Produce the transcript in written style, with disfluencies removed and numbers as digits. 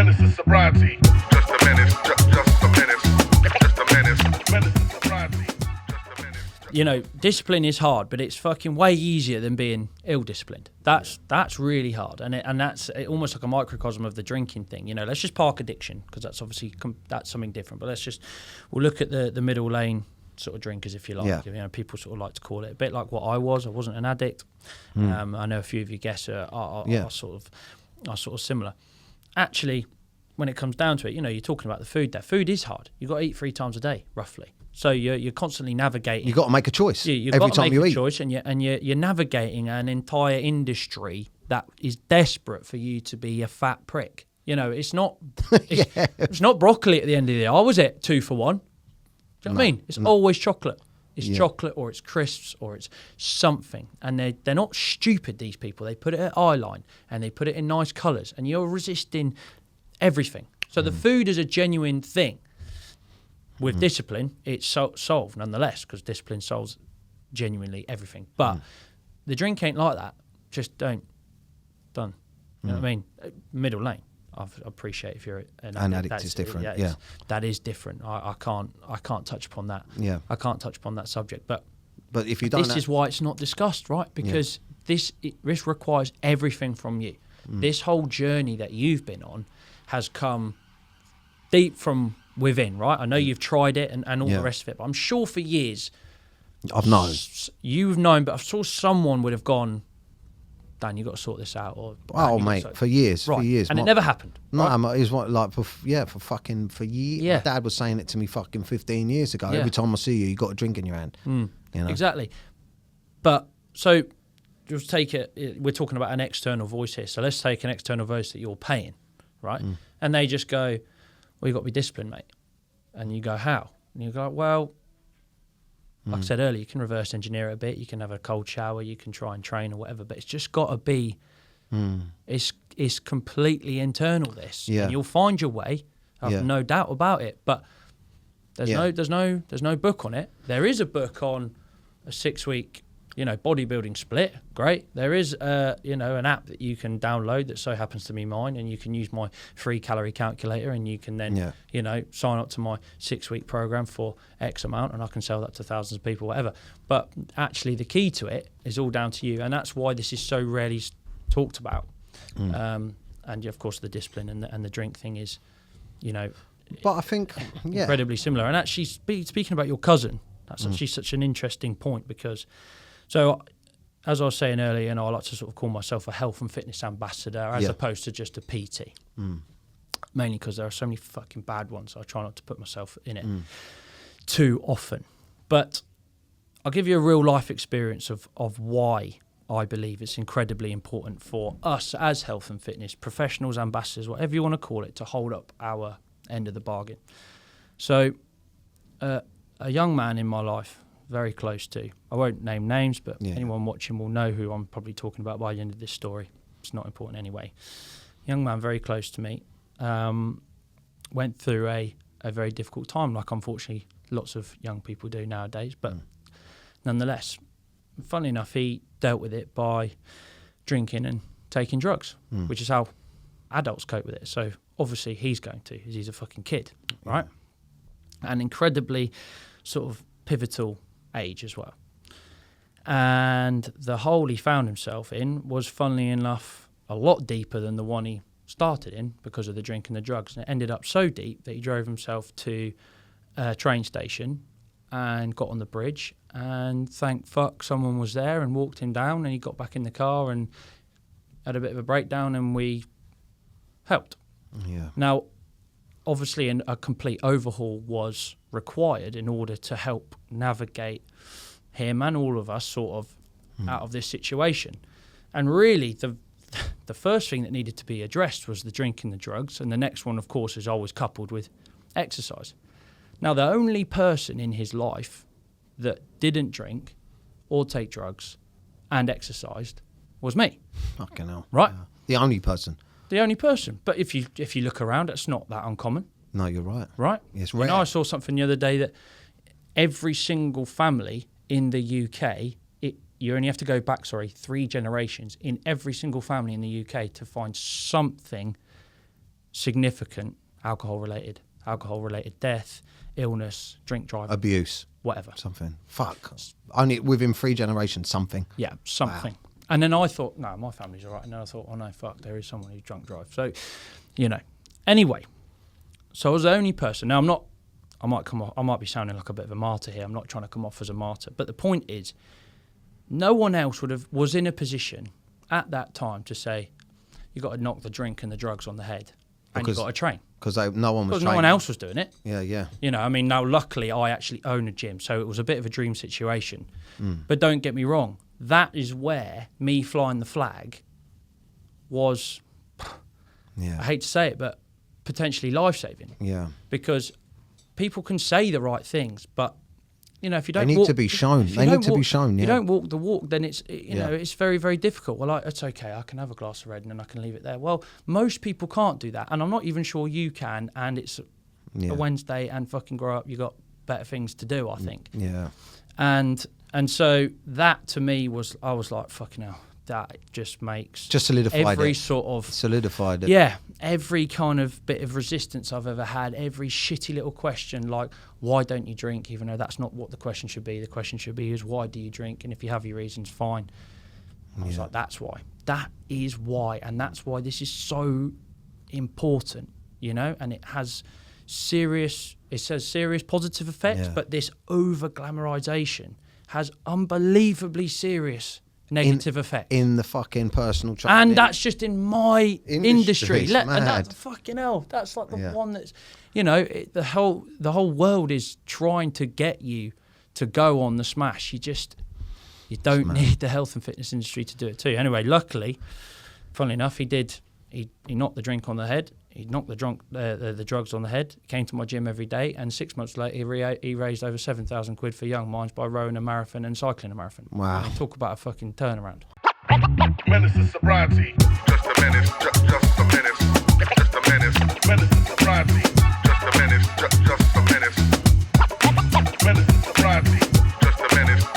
menace to sobriety. Just a menace, just a menace, just a menace. Menace to sobriety, just a menace. You know, discipline is hard, but it's fucking way easier than being ill-disciplined. That's really hard, and that's almost like a microcosm of the drinking thing. You know, let's just park addiction, because that's obviously that's something different. But we'll look at the middle lane sort of drinkers, if you like. Yeah. You know, people sort of like to call it a bit like what I was. I wasn't an addict. I know a few of you guests are sort of similar. Actually, when it comes down to it, you know, you're talking about the food there. Food is hard. You've got to eat 3 times a day, roughly. So you're constantly navigating. You've got to make a choice You've every got to time make you a eat. choice, and you're navigating an entire industry that is desperate for you to be a fat prick. You know, it's not it's not broccoli at the end of the day. I was it 2 for 1. Do you know what I mean? It's always chocolate. It's chocolate, or it's crisps, or it's something. And they're not stupid, these people. They put it at eye line, and they put it in nice colours, and you're resisting everything. So the food is a genuine thing. With discipline, it's solved nonetheless, because discipline solves genuinely everything. But the drink ain't like that. Just don't. Done. You know what I mean? Middle lane. I appreciate if you're an addict is different. That is different. I can't touch upon that. Yeah. I can't touch upon that subject. But if you don't, this is why it's not discussed, right? Because this requires everything from you. This whole journey that you've been on has come deep from within, right? I know you've tried it and all the rest of it, but I'm sure for years I've known. You've known, but I'm sure someone would have gone, Dan, you've got to sort this out. Or mate, for years, right. for years. And it never happened. No, right? it was like for years. Yeah. My dad was saying it to me fucking 15 years ago. Yeah. Every time I see you, you got a drink in your hand. You know? Exactly. But so just take it. We're talking about an external voice here. So let's take an external voice that you're paying, right? And they just go, well, you've got to be disciplined, mate. And you go, how? And you go, well, like I said earlier, you can reverse engineer it a bit. You can have a cold shower. You can try and train or whatever. But it's just got to be. It's completely internal. This, and you'll find your way. I've no doubt about it. But there's no book on it. There is a book on a 6-week, bodybuilding split. Great. There is an app that you can download that so happens to be mine, and you can use my free calorie calculator, and you can then sign up to my 6-week program for X amount, and I can sell that to thousands of people, whatever. But actually the key to it is all down to you, and that's why this is so rarely talked about. And of course the discipline and the drink thing is, but I think incredibly similar. And actually speaking about your cousin, that's actually such an interesting point, because so as I was saying earlier, I like to sort of call myself a health and fitness ambassador as opposed to just a PT. Mainly because there are so many fucking bad ones. I try not to put myself in it too often. But I'll give you a real life experience of why I believe it's incredibly important for us as health and fitness professionals, ambassadors, whatever you want to call it, to hold up our end of the bargain. So a young man in my life, very close to, I won't name names, but anyone watching will know who I'm probably talking about by the end of this story. It's not important anyway. Young man very close to me went through a very difficult time, like unfortunately lots of young people do nowadays, but nonetheless, funnily enough, he dealt with it by drinking and taking drugs, which is how adults cope with it. So obviously he's going to, because he's a fucking kid, right? An incredibly sort of pivotal age as well. And the hole he found himself in was, funnily enough, a lot deeper than the one he started in because of the drink and the drugs. And it ended up so deep that he drove himself to a train station and got on the bridge, and thank fuck someone was there and walked him down, and he got back in the car and had a bit of a breakdown, and we helped. Now, obviously a complete overhaul was required in order to help navigate him and all of us sort of out of this situation. And really the first thing that needed to be addressed was the drink and the drugs, and the next one, of course, is always coupled with exercise. Now, the only person in his life that didn't drink or take drugs and exercised was me. Fucking hell. Right? Yeah. The only person. The only person. But if you look around, it's not that uncommon. No, you're right. Right? It's rare. I saw something the other day that every single family in the UK, you only have to go back, 3 generations, in every single family in the UK to find something significant alcohol-related death, illness, drink driving, Abuse. whatever. Something. Fuck. Only within 3 generations, something. Yeah, something. Wow. And then I thought, no, my family's all right. And then I thought, oh no, fuck, there is someone who drunk drives. So, Anyway, so I was the only person. Now I might be sounding like a bit of a martyr here. I'm not trying to come off as a martyr. But the point is, no one else was in a position at that time to say, you got to knock the drink and the drugs on the head, and you got to train. Because no one was Because training. no one else was doing it. Yeah. Now luckily I actually own a gym, so it was a bit of a dream situation. But don't get me wrong, that is where me flying the flag was, I hate to say it, but potentially life-saving. Yeah. Because people can say the right things, but if you don't, They need to be shown. They need to be shown. Yeah. You don't walk the walk, then it's it's very, very difficult. Well, it's okay. I can have a glass of red and then I can leave it there. Well, most people can't do that, and I'm not even sure you can. And it's a Wednesday, and fucking grow up. You got better things to do, I think. Yeah. And so that to me I was like, fucking hell. That just makes solidified every it. sort of Solidified it. Yeah, every kind of bit of resistance I've ever had, every shitty little question like, why don't you drink? Even though that's not what the question should be. The question should be is, why do you drink? And if you have your reasons, fine. I was like, that's why. That is why. And that's why this is so important, and it has serious positive effects, but this over glamorization has unbelievably serious negative effect in the fucking personal training. And that's just in my industry. It's And mad. that's fucking hell. That's like the one that's, the whole world is trying to get you to go on the smash. You don't need the health and fitness industry to do it too. Anyway, luckily, funnily enough, he knocked the drink on the head. He knocked the drugs on the head. Came to my gym every day, and 6 months later, he raised over 7,000 quid for young minds by rowing a marathon and cycling a marathon. Wow! Talk about a fucking turnaround. Menace to sobriety. Just a menace. Just a menace. Just a menace. Menace to sobriety. Just a menace. Just